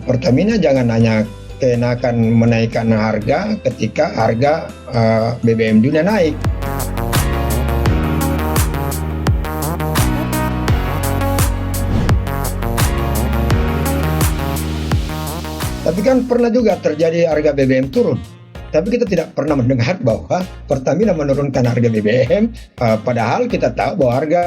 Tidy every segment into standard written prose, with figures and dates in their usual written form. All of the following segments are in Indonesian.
Pertamina jangan hanya kenakan menaikkan harga ketika harga BBM dunia naik. Tapi kan pernah juga terjadi harga BBM turun. Tapi kita tidak pernah mendengar bahwa Pertamina menurunkan harga BBM, padahal kita tahu bahwa harga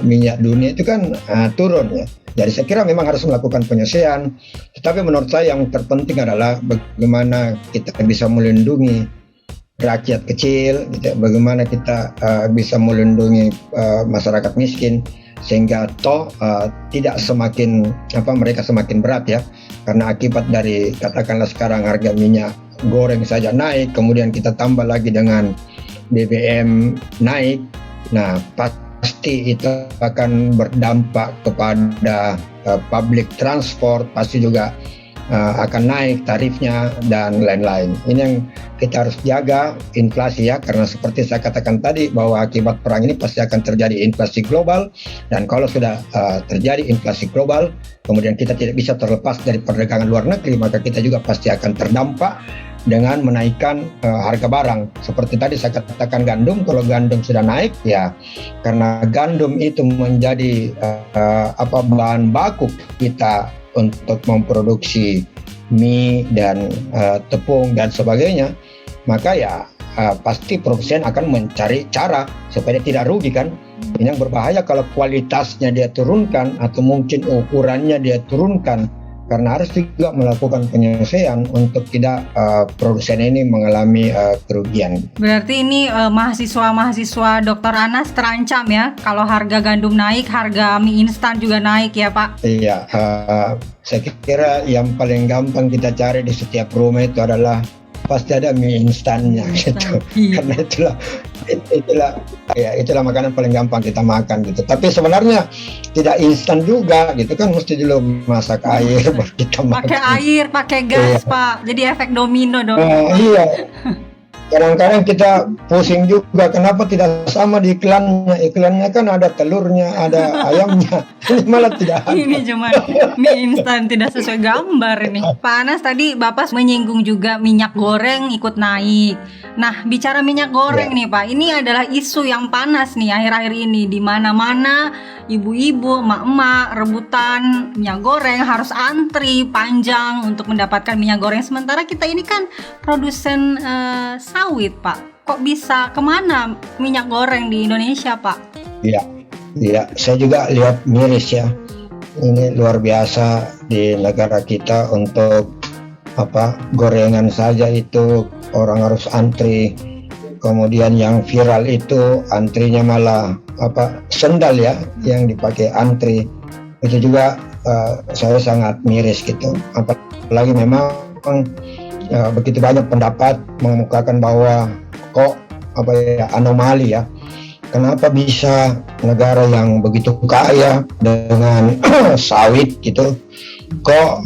minyak dunia itu kan turun ya. Jadi saya kira memang harus melakukan penyelesaian. Tetapi menurut saya yang terpenting adalah bagaimana kita bisa melindungi rakyat kecil, gitu. Bagaimana kita bisa melindungi masyarakat miskin sehingga tidak semakin mereka semakin berat ya. Karena akibat dari katakanlah sekarang harga minyak goreng saja naik, kemudian kita tambah lagi dengan BBM naik, nah pasti itu akan berdampak kepada public transport, pasti juga akan naik tarifnya dan lain-lain. Ini yang kita harus jaga, inflasi ya, karena seperti saya katakan tadi bahwa akibat perang ini pasti akan terjadi inflasi global, dan kalau sudah terjadi inflasi global, kemudian kita tidak bisa terlepas dari perdagangan luar negeri, maka kita juga pasti akan terdampak dengan menaikkan harga barang. Seperti tadi saya katakan gandum, kalau gandum sudah naik ya karena gandum itu menjadi bahan baku kita untuk memproduksi mie dan tepung dan sebagainya, maka ya pasti produsen akan mencari cara supaya tidak rugi kan. Ini yang berbahaya kalau kualitasnya dia turunkan atau mungkin ukurannya dia turunkan, karena harus juga melakukan penyelesaian untuk tidak produsen ini mengalami kerugian. Berarti ini mahasiswa Dr. Anas terancam ya, kalau harga gandum naik, harga mie instan juga naik ya Pak? Iya, saya kira yang paling gampang kita cari di setiap rumah itu adalah pasti ada mie instannya gitu. Karena itulah makanan paling gampang kita makan gitu. Tapi sebenarnya tidak instan juga gitu kan, mesti dulu masak air baru kita makan. Pakai air, pakai gas Pak. Jadi efek domino dong. Iya. Kadang-kadang kita pusing juga kenapa tidak sama di iklannya. Iklannya kan ada telurnya, ada ayamnya. Ini malah tidak ada. Ini cuma mie instan tidak sesuai gambar ini. Pak Anas, tadi Bapak menyinggung juga minyak goreng ikut naik. Nah, bicara minyak goreng nih Pak, ini adalah isu yang panas nih akhir-akhir ini. Di mana-mana ibu-ibu, emak-emak rebutan minyak goreng, harus antri panjang untuk mendapatkan minyak goreng. Sementara kita ini kan produsen sawit Pak. Kok bisa kemana minyak goreng di Indonesia Pak? Iya, saya juga lihat miris ya. Ini luar biasa di negara kita untuk gorengan saja itu orang harus antri. Kemudian yang viral itu antrinya malah sendal ya yang dipakai antri. Itu juga saya sangat miris gitu. Apalagi memang begitu banyak pendapat mengemukakan bahwa kok anomali ya. Kenapa bisa negara yang begitu kaya dengan sawit gitu, kok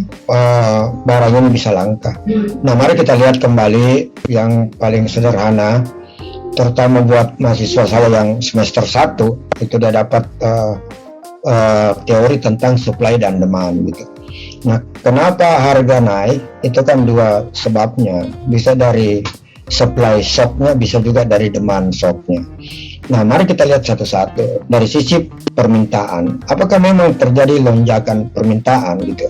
barangnya bisa langka? Nah, mari kita lihat kembali yang paling sederhana, terutama buat mahasiswa saya yang semester 1, itu udah dapat teori tentang supply dan demand gitu. Nah, kenapa harga naik? Itu kan dua sebabnya, bisa dari supply shocknya, bisa juga dari demand shocknya. Nah, mari kita lihat satu-satu. Dari sisi permintaan, apakah memang terjadi lonjakan permintaan gitu?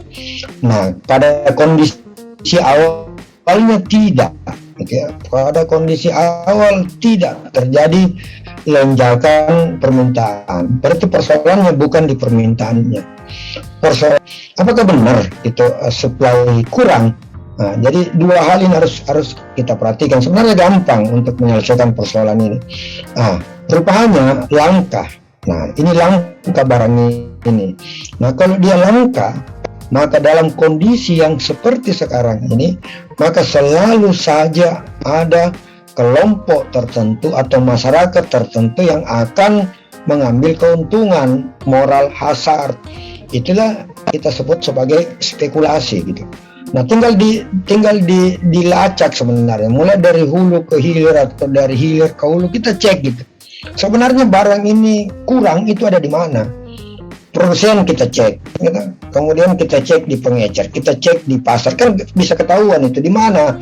Nah, pada kondisi awalnya tidak, gitu ya. Pada kondisi awal tidak terjadi lonjakan permintaan. Berarti persoalannya bukan di permintaannya. Apakah benar itu supply kurang? Nah, jadi dua hal ini harus kita perhatikan. Sebenarnya gampang untuk menyelesaikan persoalan ini. Nah, rupanya langka. Nah, ini langka barang ini. Nah, kalau dia langka, maka dalam kondisi yang seperti sekarang ini, maka selalu saja ada kelompok tertentu atau masyarakat tertentu yang akan mengambil keuntungan moral hazard. Itulah kita sebut sebagai spekulasi gitu. Nah, tinggal dilacak sebenarnya, mulai dari hulu ke hilir atau dari hilir ke hulu, kita cek gitu. Sebenarnya barang ini kurang itu ada di mana? produsen kita cek, gitu. Kemudian kita cek di pengecer, kita cek di pasar, kan bisa ketahuan itu di mana.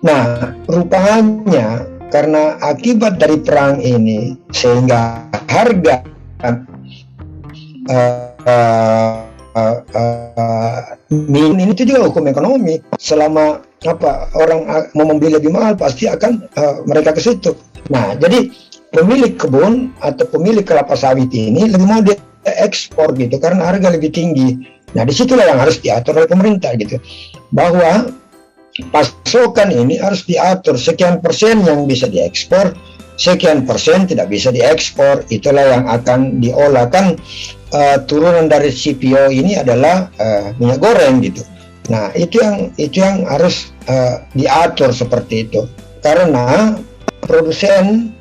Nah, rupanya karena akibat dari perang ini sehingga harga ini itu juga hukum ekonomi. Selama orang mau membeli lebih mahal, pasti akan mereka ke situ. Nah, jadi pemilik kebun atau pemilik kelapa sawit ini lebih mau dia ekspor gitu karena harga lebih tinggi. Nah, disitulah yang harus diatur oleh pemerintah gitu, bahwa pasokan ini harus diatur, sekian persen yang bisa diekspor, sekian persen tidak bisa diekspor. Itulah yang akan diolah. Kan turunan dari CPO ini adalah minyak goreng gitu. Nah, itu yang harus diatur seperti itu, karena produsen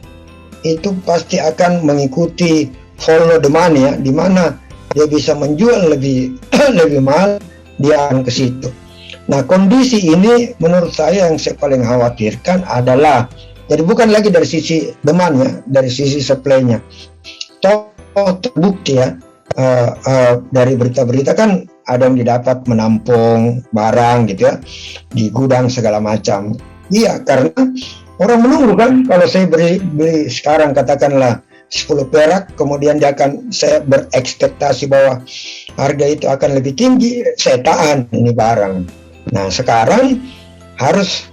itu pasti akan mengikuti follow demand ya, di mana dia bisa menjual lebih lebih mahal, dia akan ke situ. Nah, kondisi ini menurut saya yang saya paling khawatirkan adalah, jadi bukan lagi dari sisi demand-nya, dari sisi supply-nya. Toh terbukti ya, dari berita-berita kan ada yang didapat menampung barang gitu ya di gudang segala macam. Iya, karena orang menunggu kan. Kalau saya beli sekarang katakanlah 10 perak, kemudian saya berekspektasi bahwa harga itu akan lebih tinggi, saya tahan ini barang. Nah, sekarang harus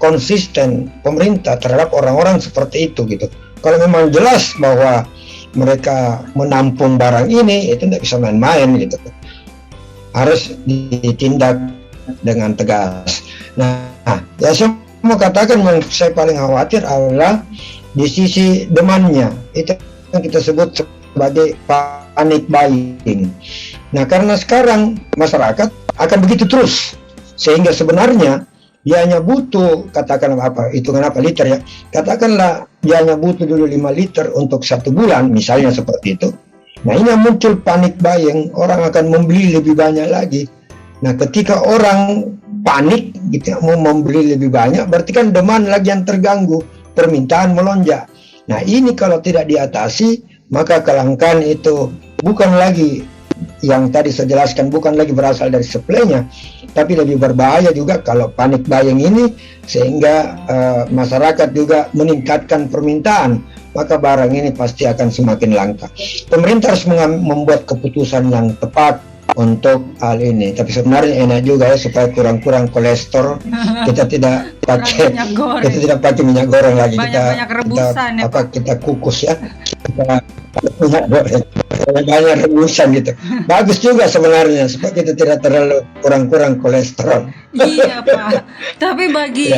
konsisten pemerintah terhadap orang-orang seperti itu gitu. Kalau memang jelas bahwa mereka menampung barang ini, itu tidak bisa main-main gitu. Harus ditindak dengan tegas. Nah, ya saya mau katakan yang saya paling khawatir adalah di sisi demand-nya. Itu yang kita sebut sebagai panic buying. Nah, karena sekarang masyarakat akan begitu terus, sehingga sebenarnya dia hanya butuh, katakanlah hitungan liter ya, katakanlah dia hanya butuh dulu 5 liter untuk 1 bulan, misalnya seperti itu. Nah, ini yang muncul panic buying, orang akan membeli lebih banyak lagi. Nah, ketika orang panik gitu mau membeli lebih banyak, berarti kan demand lagi yang terganggu, permintaan melonjak. Nah, ini kalau tidak diatasi, maka kelangkaan itu bukan lagi yang tadi saya jelaskan, bukan lagi berasal dari supply-nya, tapi lebih berbahaya juga kalau panic buying ini, sehingga masyarakat juga meningkatkan permintaan, maka barang ini pasti akan semakin langka. Pemerintah harus membuat keputusan yang tepat untuk hal ini. Tapi sebenarnya enak juga ya, supaya kurang-kurang kolesterol, kita tidak pakai minyak goreng lagi. Banyak rebusan kita kukus ya, kita minyak goreng banyak rebusan gitu. Bagus juga sebenarnya, supaya kita tidak terlalu kurang-kurang kolesterol. Iya Pak, tapi bagi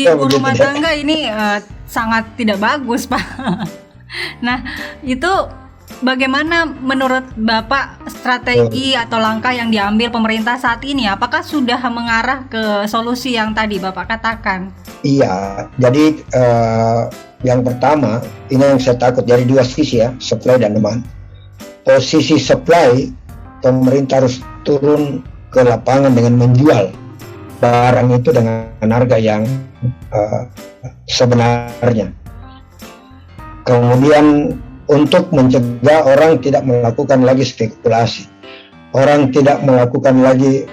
ibu rumah tangga ini sangat tidak bagus Pak. Nah, itu bagaimana menurut Bapak strategi atau langkah yang diambil pemerintah saat ini? Apakah sudah mengarah ke solusi yang tadi Bapak katakan? Iya, jadi yang pertama, ini yang saya takut dari dua sisi ya, supply dan demand. Posisi supply, pemerintah harus turun ke lapangan dengan menjual barang itu dengan harga yang sebenarnya. Kemudian untuk mencegah orang tidak melakukan lagi spekulasi, orang tidak melakukan lagi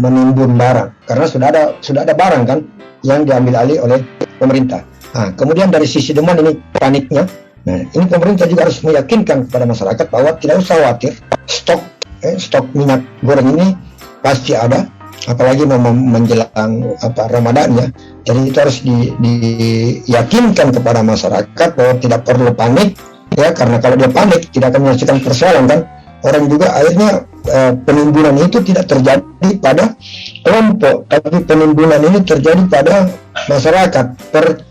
menimbun barang, karena sudah ada barang kan yang diambil alih oleh pemerintah. Nah, kemudian dari sisi demand ini paniknya. Nah, ini pemerintah juga harus meyakinkan kepada masyarakat bahwa tidak usah khawatir, stok minyak goreng ini pasti ada, apalagi menjelang Ramadan ya. Jadi itu harus diyakinkan kepada masyarakat bahwa tidak perlu panik ya, karena kalau dia panik tidak akan menyelesaikan persoalan kan. Orang juga akhirnya penimbunan itu tidak terjadi pada kelompok, tapi penimbunan ini terjadi pada masyarakat per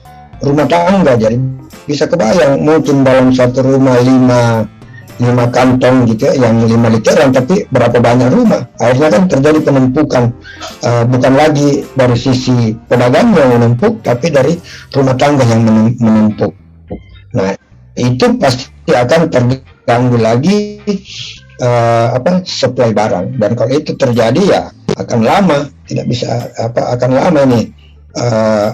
rumah tangga. Jadi bisa kebayang mungkin dalam satu rumah 5 kantong gitu ya, yang 5 literan, tapi berapa banyak rumah. Akhirnya kan terjadi penumpukan, bukan lagi dari sisi pedagang yang menumpuk, tapi dari rumah tangga yang menumpuk. Nah, itu pasti akan terganggu lagi supply barang, dan kalau itu terjadi ya akan lama, tidak bisa akan lama ini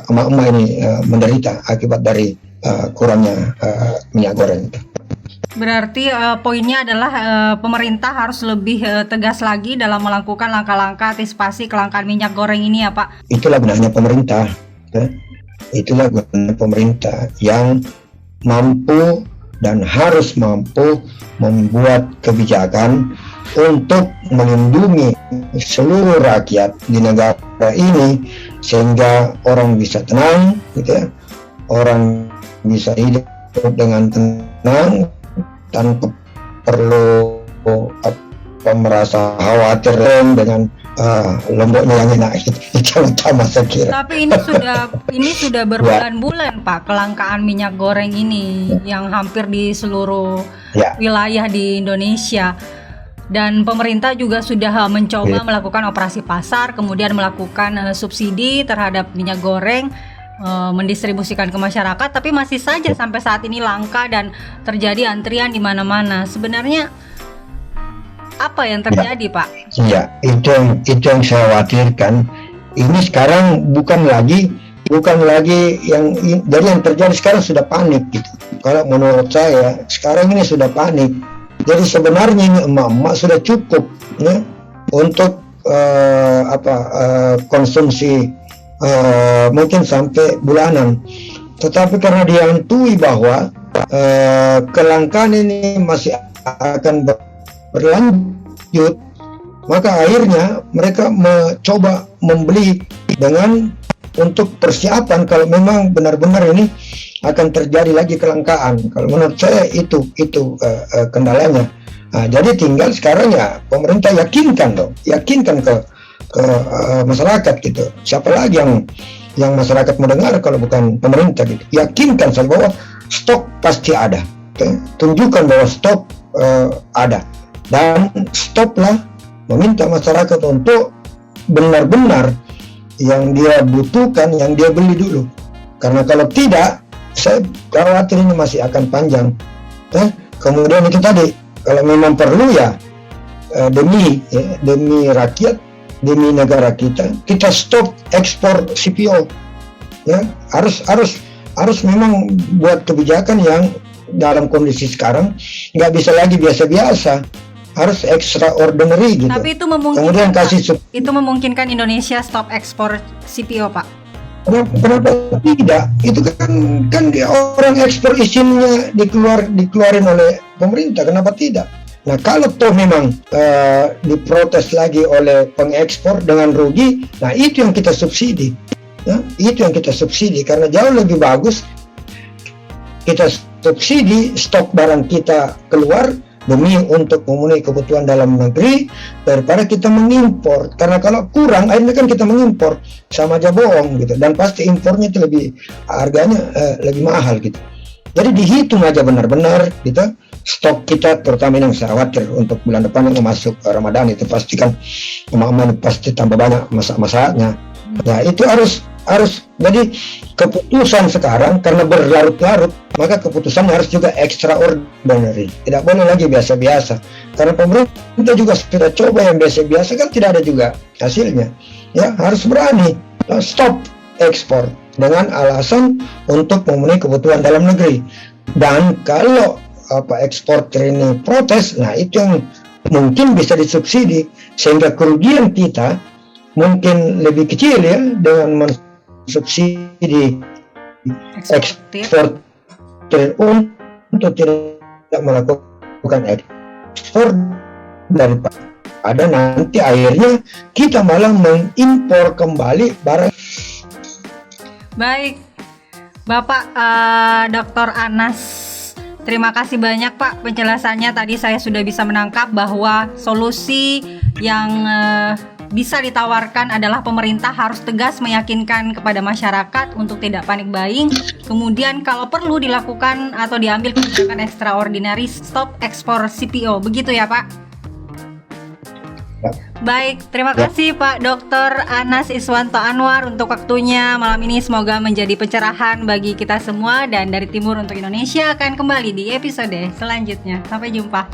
emak-emak ini menderita akibat dari kurangnya minyak goreng itu. Berarti poinnya adalah pemerintah harus lebih tegas lagi dalam melakukan langkah-langkah antisipasi kelangkaan minyak goreng ini ya Pak. Itulah gunanya pemerintah. Ya. Itulah gunanya pemerintah yang mampu dan harus mampu membuat kebijakan untuk melindungi seluruh rakyat di negara ini sehingga orang bisa tenang, gitu ya. Orang bisa hidup dengan tenang tanpa perlu merasa khawatir dengan lomboknya yang enak. Itu yang utama saya kira. Tapi ini sudah berbulan-bulan Pak kelangkaan minyak goreng ini yang hampir di seluruh wilayah di Indonesia. Dan pemerintah juga sudah mencoba melakukan operasi pasar, kemudian melakukan subsidi terhadap minyak goreng, mendistribusikan ke masyarakat, tapi masih saja sampai saat ini langka dan terjadi antrian di mana-mana. Sebenarnya apa yang terjadi, Pak? Iya, itu yang saya khawatirkan. Ini sekarang bukan lagi yang terjadi sekarang sudah panik gitu. Kalau menurut saya sekarang ini sudah panik. Jadi sebenarnya ini emak-emak sudah cukup ya untuk konsumsi mungkin sampai bulanan. Tetapi karena dihantui bahwa kelangkaan ini masih akan berlanjut, maka akhirnya mereka mencoba membeli dengan untuk persiapan kalau memang benar-benar ini akan terjadi lagi kelangkaan. Kalau menurut saya itu kendalanya. Nah, jadi tinggal sekarang ya pemerintah yakinkan ke masyarakat gitu. Siapa lagi yang masyarakat mendengar kalau bukan pemerintah gitu. Yakinkan saya bahwa stok pasti ada. Okay? Tunjukkan bahwa stok ada dan stoplah meminta masyarakat untuk benar-benar yang dia butuhkan, yang dia beli dulu. Karena kalau tidak, saya khawatir ini masih akan panjang. Kemudian itu tadi, kalau memang perlu ya demi rakyat, demi negara kita stop ekspor CPO. Ya, harus memang buat kebijakan yang dalam kondisi sekarang nggak bisa lagi biasa-biasa, harus extraordinary gitu. Tapi itu memungkinkan Indonesia stop ekspor CPO, Pak. Kenapa tidak? Itu kan orang ekspor izinnya dikeluarin oleh pemerintah. Kenapa tidak? Nah, kalau toh memang diprotes lagi oleh pengekspor dengan rugi, nah itu yang kita subsidi. Ya, itu yang kita subsidi karena jauh lebih bagus kita subsidi stok barang kita keluar demi untuk memenuhi kebutuhan dalam negeri daripada kita mengimpor. Karena kalau kurang akhirnya kan kita mengimpor, sama aja bohong gitu, dan pasti impornya itu harganya lebih mahal gitu. Jadi dihitung aja benar-benar gitu stok kita, terutama yang saya khawatir untuk bulan depan yang masuk Ramadan itu pasti kan emak-emak pasti tambah banyak masak-masaknya. Nah itu harus jadi keputusan sekarang karena berlarut-larut, maka keputusan harus juga extraordinary, tidak boleh lagi biasa-biasa. Karena pemerintah juga sudah coba yang biasa-biasa kan tidak ada juga hasilnya. Ya harus berani stop ekspor dengan alasan untuk memenuhi kebutuhan dalam negeri. Dan kalau eksportir ini protes, nah itu yang mungkin bisa disubsidi sehingga kerugian kita mungkin lebih kecil ya dengan subsidi ekspor untuk tidak melakukan ekspor daripada nanti akhirnya kita malah mengimpor kembali barang. Baik, Bapak Dr. Anas, terima kasih banyak Pak penjelasannya. Tadi saya sudah bisa menangkap bahwa solusi yang bisa ditawarkan adalah pemerintah harus tegas meyakinkan kepada masyarakat untuk tidak panik buying. Kemudian kalau perlu dilakukan atau diambil kebijakan extraordinary stop ekspor CPO. Begitu ya Pak? Ya. Baik, terima kasih Pak Dr. Anas Iswanto Anwar untuk waktunya malam ini. Semoga menjadi pencerahan bagi kita semua, dan dari Timur untuk Indonesia akan kembali di episode selanjutnya. Sampai jumpa.